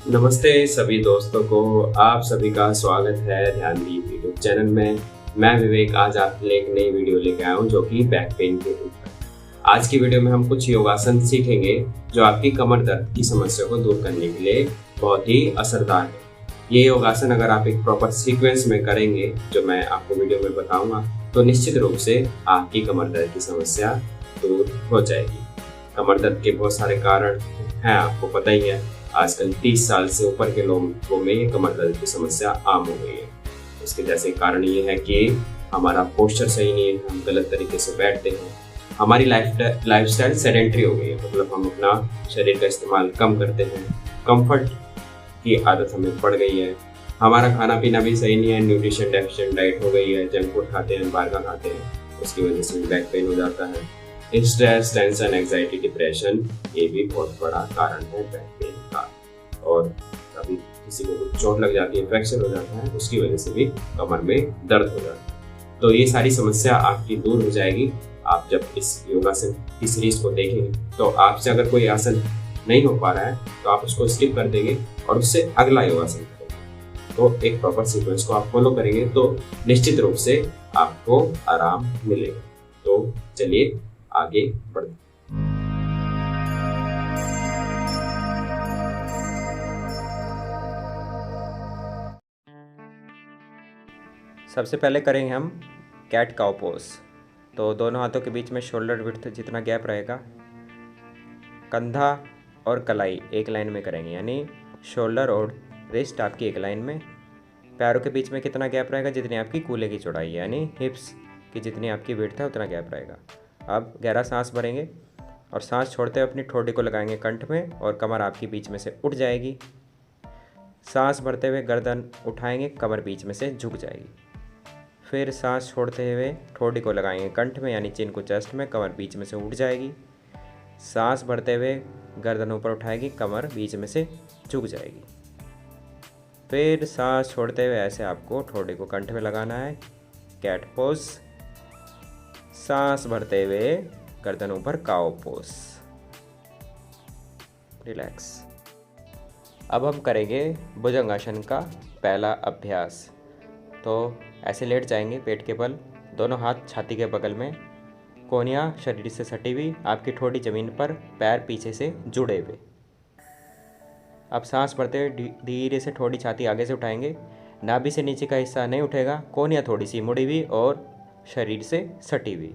नमस्ते सभी दोस्तों को, आप सभी का स्वागत है ध्यानदीप यूट्यूब चैनल में। मैं विवेक आज आपके लिए एक नई वीडियो लेके आया हूँ जो कि बैक पेन के ऊपर। आज की वीडियो में हम कुछ योगासन सीखेंगे जो आपकी कमर दर्द की समस्या को दूर करने के लिए बहुत ही असरदार है। ये योगासन अगर आप एक प्रॉपर सीक्वेंस में करेंगे जो मैं आपको वीडियो में बताऊंगा तो निश्चित रूप से आपकी कमर दर्द की समस्या दूर हो जाएगी। कमर दर्द के बहुत सारे कारण हैं, आपको पता ही है। आजकल 30 साल से ऊपर के लोगों में ये कमर दर्द की समस्या आम हो गई है। इसके जैसे कारण ये है कि हमारा पोस्चर सही नहीं है, हम गलत तरीके से बैठते हैं, हमारी लाइफस्टाइल सेडेंट्री हो गई है, मतलब हम अपना शरीर का इस्तेमाल कम करते हैं, कंफर्ट की आदत हमें पड़ गई है, हमारा खाना पीना भी सही नहीं है, न्यूट्रिशन डेफिशिएंट डाइट हो गई है, जंक फूड खाते हैं, बाहर का खाते हैं, उसकी वजह से बैक पेन हो जाता है। स्ट्रेस, टेंशन, एंजाइटी, डिप्रेशन ये भी बहुत बड़ा कारण है बैक पेन का। और कभी किसी को कुछ चोट लग जाती है, फ्रैक्चर हो जाता है, उसकी वजह से भी कमर में दर्द हो जाता है। तो ये सारी समस्या आपकी दूर हो जाएगी आप जब इस योगासन की सीरीज को देखेंगे। तो आपसे अगर कोई आसन नहीं हो पा रहा है तो आप उसको स्किप कर देंगे और उससे अगला योगासन करेंगे। तो एक प्रॉपर सीक्वेंस को आप फॉलो करेंगे तो निश्चित रूप से आपको आराम मिलेगा। तो चलिए आगे बढ़ते। सबसे पहले करेंगे हम कैट काउ पोज। तो दोनों हाथों के बीच में शोल्डर विड्थ जितना गैप रहेगा, कंधा और कलाई एक लाइन में करेंगे, यानी शोल्डर और रिस्ट आपकी एक लाइन में। पैरों के बीच में कितना गैप रहेगा, जितनी आपकी कूल्हे की चौड़ाई, यानी हिप्स की जितनी आपकी विड्थ है उतना गैप रहेगा। अब गहरा सांस भरेंगे और सांस छोड़ते हुए अपनी ठोड़ी को लगाएंगे कंठ में और कमर आपकी बीच में से उठ जाएगी। सांस भरते हुए गर्दन उठाएंगे, कमर बीच में से झुक जाएगी। फिर सांस छोड़ते हुए ठोड़ी को लगाएंगे कंठ में, यानी चिन को चेस्ट में, कमर बीच में से उठ जाएगी। सांस भरते हुए गर्दन ऊपर उठाएगी, कमर बीच में से झुक जाएगी। फिर सांस छोड़ते हुए ऐसे आपको ठोड़ी को कंठ में लगाना है, कैट पोज। सांस भरते हुए गर्दन ऊपर काउ पोज, रिलैक्स। अब हम करेंगे भुजंगासन का पहला अभ्यास। तो ऐसे लेट जाएंगे पेट के बल, दोनों हाथ छाती के बगल में, कोहनियाँ शरीर से सटी हुई, आपकी ठोड़ी जमीन पर, पैर पीछे से जुड़े हुए। अब सांस भरते हुए धीरे से ठोड़ी छाती आगे से उठाएंगे, नाभि से नीचे का हिस्सा नहीं उठेगा, कोहनियाँ थोड़ी सी मुड़ी हुई और शरीर से सटी हुई।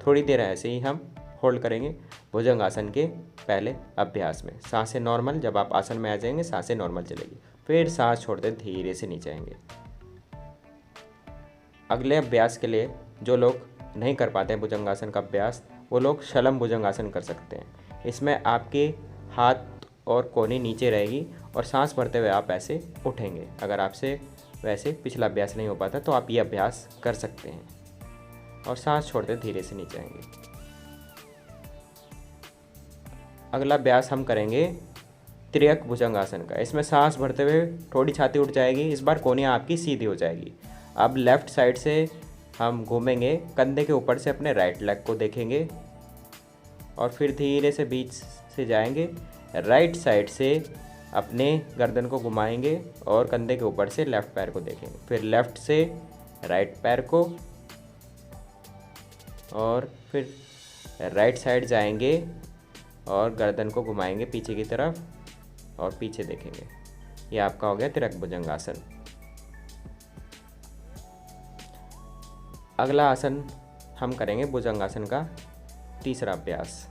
थोड़ी देर ऐसे ही हम होल्ड करेंगे भुजंगासन के पहले अभ्यास में। सांसें नॉर्मल, जब आप आसन में आ जाएंगे सांसें नॉर्मल चलेगी। फिर सांस छोड़ते धीरे से नीचे आएंगे। अगले अभ्यास के लिए जो लोग नहीं कर पाते हैं भुजंगासन का अभ्यास, वो लोग शलम भुजंगासन कर सकते हैं। इसमें आपके हाथ और कोहनी नीचे रहेगी और सांस भरते हुए आप ऐसे उठेंगे। अगर आपसे वैसे पिछला अभ्यास नहीं हो पाता तो आप ये अभ्यास कर सकते हैं और सांस छोड़ते धीरे से नीचे आएंगे। अगला अभ्यास हम करेंगे त्रियक भुजंगासन का। इसमें सांस भरते हुए थोड़ी छाती उठ जाएगी, इस बार कोहनियाँ आपकी सीधी हो जाएगी। अब लेफ़्ट साइड से हम घूमेंगे, कंधे के ऊपर से अपने राइट लेग को देखेंगे और फिर धीरे से बीच से जाएंगे, राइट साइड से अपने गर्दन को घुमाएंगे और कंधे के ऊपर से लेफ़्ट पैर को देखेंगे। फिर लेफ़्ट से राइट पैर को और फिर राइट साइड जाएंगे और गर्दन को घुमाएंगे पीछे की तरफ और पीछे देखेंगे। ये आपका हो गया त्रियक भुजंगासन। अगला आसन हम करेंगे भुजंगासन का तीसरा अभ्यास।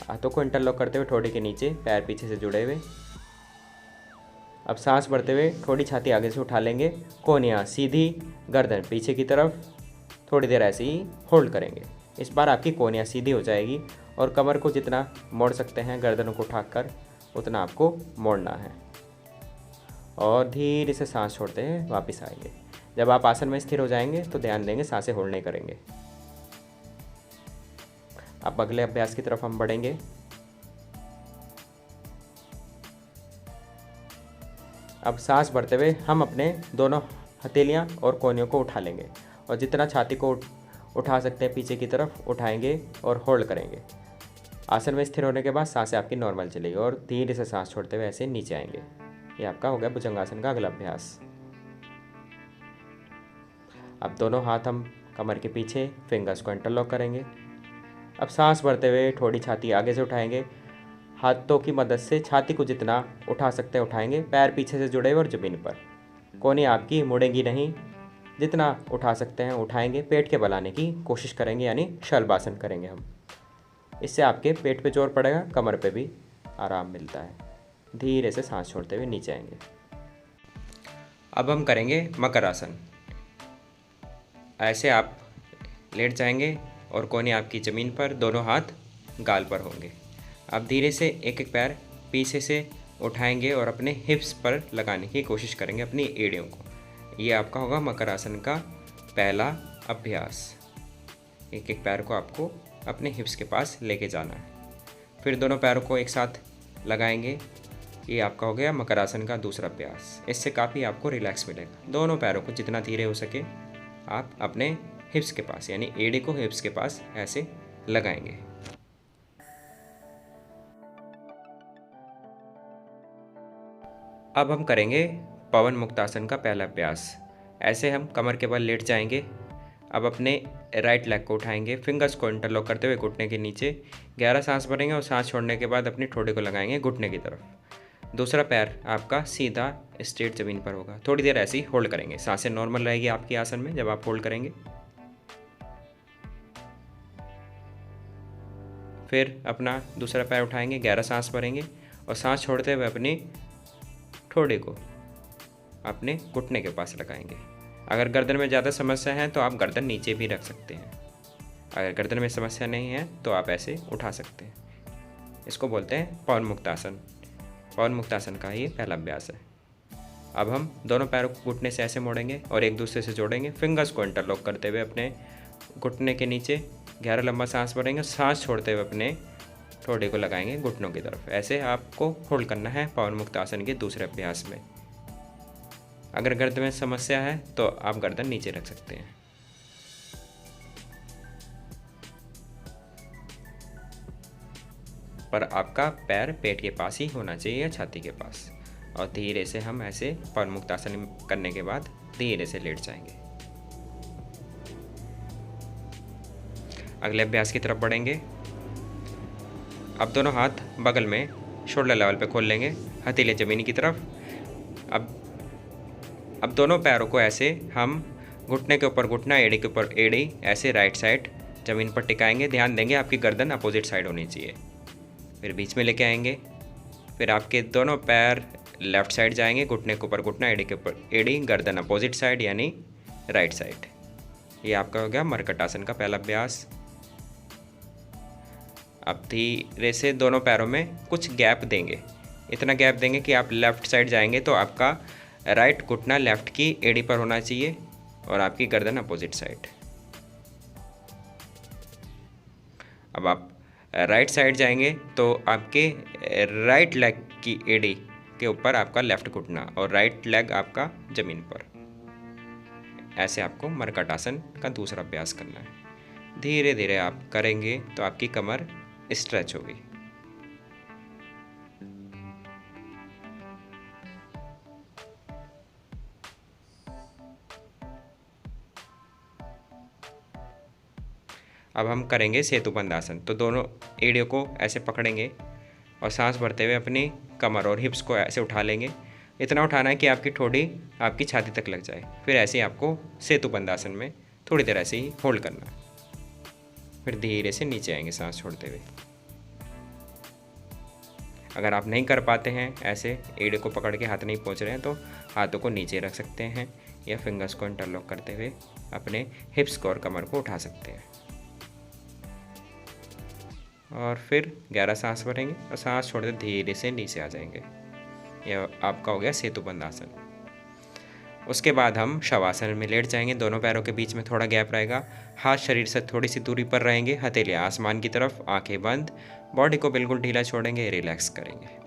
हाथों को इंटरलॉक करते हुए ठोड़ी के नीचे, पैर पीछे से जुड़े हुए। अब सांस भरते हुए थोड़ी छाती आगे से उठा लेंगे, कोहनियाँ सीधी, गर्दन पीछे की तरफ। थोड़ी देर ऐसे ही होल्ड करेंगे। इस बार आपकी कोहनियाँ सीधी हो जाएगी और कमर को जितना मोड़ सकते हैं गर्दनों को उठाकर उतना आपको मोड़ना है और धीरे से सांस छोड़ते हैं वापस आएंगे। जब आप आसन में स्थिर हो जाएंगे तो ध्यान देंगे सांसें होल्ड नहीं करेंगे। अब अगले अभ्यास की तरफ हम बढ़ेंगे। अब सांस भरते हुए हम अपने दोनों हथेलियां और कोहनियों को उठा लेंगे और जितना छाती को उठा सकते हैं पीछे की तरफ उठाएंगे और होल्ड करेंगे। आसन में स्थिर होने के बाद सांसें आपकी नॉर्मल चलेगी और धीरे से सांस छोड़ते हुए ऐसे नीचे आएंगे। ये आपका हो गया भुजंगासन का अगला अभ्यास। अब दोनों हाथ हम कमर के पीछे, फिंगर्स को इंटरलॉक करेंगे। अब सांस भरते हुए थोड़ी छाती आगे से उठाएंगे। हाथों की मदद से छाती को जितना उठा सकते हैं उठाएंगे। पैर पीछे से जुड़े हुए और ज़मीन पर, कोहनी आपकी मुड़ेंगी नहीं। जितना उठा सकते हैं उठाएंगे। पेट के बल आने की कोशिश करेंगे, यानी शलभासन करेंगे हम। इससे आपके पेट पे जोर पड़ेगा, कमर पे भी आराम मिलता है। धीरे से सांस छोड़ते हुए नीचे आएंगे। अब हम करेंगे मकर आसन। ऐसे आप लेट जाएंगे और कोहनी आपकी ज़मीन पर, दोनों हाथ गाल पर होंगे। आप धीरे से एक एक पैर पीछे से उठाएंगे और अपने हिप्स पर लगाने की कोशिश करेंगे अपनी एड़ियों को। ये आपका होगा मकर आसन का पहला अभ्यास। एक एक पैर को आपको अपने हिप्स के पास लेके जाना है। फिर दोनों पैरों को एक साथ लगाएंगे। ये आपका हो गया मकर आसन का दूसरा अभ्यास। इससे काफ़ी आपको रिलैक्स मिलेगा। दोनों पैरों को जितना धीरे हो सके आप अपने हिप्स के पास, यानी एड़े को हिप्स के पास ऐसे लगाएंगे। अब हम करेंगे पवन मुक्तासन का पहला अभ्यास। ऐसे हम कमर के बल लेट जाएंगे। अब अपने राइट लेग को उठाएंगे, फिंगर्स को इंटरलॉक करते हुए घुटने के नीचे गहरा सांस भरेंगे और सांस छोड़ने के बाद अपनी ठोड़ी को लगाएंगे घुटने की तरफ। दूसरा पैर आपका सीधा स्ट्रेट ज़मीन पर होगा। थोड़ी देर ऐसे ही होल्ड करेंगे। सांसें नॉर्मल रहेगी आपकी आसन में जब आप होल्ड करेंगे। फिर अपना दूसरा पैर उठाएंगे, गहरा सांस भरेंगे और सांस छोड़ते हुए अपनी ठोड़ी को अपने घुटने के पास लगाएंगे। अगर गर्दन में ज़्यादा समस्या है तो आप गर्दन नीचे भी रख सकते हैं। अगर गर्दन में समस्या नहीं है तो आप ऐसे उठा सकते हैं। इसको बोलते हैं पवन मुक्तासन। पवन मुक्तासन का ये पहला अभ्यास है। अब हम दोनों पैरों को घुटने से ऐसे मोड़ेंगे और एक दूसरे से जोड़ेंगे। फिंगर्स को इंटरलॉक करते हुए अपने घुटने के नीचे गहरा लंबा सांस भरेंगे। सांस छोड़ते हुए अपने ठोड़ी को लगाएंगे घुटनों की तरफ। ऐसे आपको होल्ड करना है पवन मुक्तासन के दूसरे अभ्यास में। अगर गर्दन में समस्या है तो आप गर्दन नीचे रख सकते हैं। पर आपका पैर पेट के पास ही होना चाहिए या छाती के पास। और धीरे से हम ऐसे पवन मुक्तासन करने के बाद धीरे से लेट जाएंगे। अगले अभ्यास की तरफ बढ़ेंगे। अब दोनों हाथ बगल में शोल्डर लेवल पे खोल लेंगे, हथेली ज़मीन की तरफ। अब दोनों पैरों को ऐसे हम घुटने के ऊपर घुटना, एड़ी के ऊपर एड़ी, ऐसे राइट साइड ज़मीन पर टिकाएंगे। ध्यान देंगे आपकी गर्दन अपोजिट साइड होनी चाहिए। फिर बीच में लेके आएंगे। फिर आपके दोनों पैर लेफ़्ट साइड जाएंगे, घुटने के ऊपर घुटना, एड़ी के ऊपर एड़ी, गर्दन अपोजिट साइड यानी राइट साइड। ये आपका हो गया मर्कटासन का पहला अभ्यास। अब धीरे से दोनों पैरों में कुछ गैप देंगे। इतना गैप देंगे कि आप लेफ़्ट साइड जाएंगे तो आपका राइट घुटना लेफ़्ट की एड़ी पर होना चाहिए और आपकी गर्दन अपोजिट साइड। अब आप राइट साइड जाएंगे तो आपके राइट लेग की एड़ी के ऊपर आपका लेफ़्ट घुटना और राइट लेग आपका ज़मीन पर। ऐसे आपको मर्कटासन का दूसरा अभ्यास करना है। धीरे धीरे आप करेंगे तो आपकी कमर स्ट्रेच होगी। अब हम करेंगे सेतुबंध आसन। तो दोनों एड़ियों को ऐसे पकड़ेंगे और सांस भरते हुए अपनी कमर और हिप्स को ऐसे उठा लेंगे। इतना उठाना है कि आपकी ठोड़ी आपकी छाती तक लग जाए। फिर ऐसे ही आपको सेतुबंध आसन में थोड़ी देर ऐसे ही होल्ड करना है। फिर धीरे से नीचे आएंगे सांस छोड़ते हुए। अगर आप नहीं कर पाते हैं, ऐसे एड़े को पकड़ के हाथ नहीं पहुंच रहे हैं, तो हाथों को नीचे रख सकते हैं या फिंगर्स को इंटरलॉक करते हुए अपने हिप्स को और कमर को उठा सकते हैं। और फिर गहरा सांस भरेंगे और सांस छोड़ते धीरे से नीचे आ जाएंगे। यह आपका हो गया सेतुबंध आसन। उसके बाद हम शवासन में लेट जाएंगे। दोनों पैरों के बीच में थोड़ा गैप रहेगा। हाथ शरीर से थोड़ी सी दूरी पर रहेंगे, हथेलियाँ आसमान की तरफ, आंखें बंद, बॉडी को बिल्कुल ढीला छोड़ेंगे, रिलैक्स करेंगे।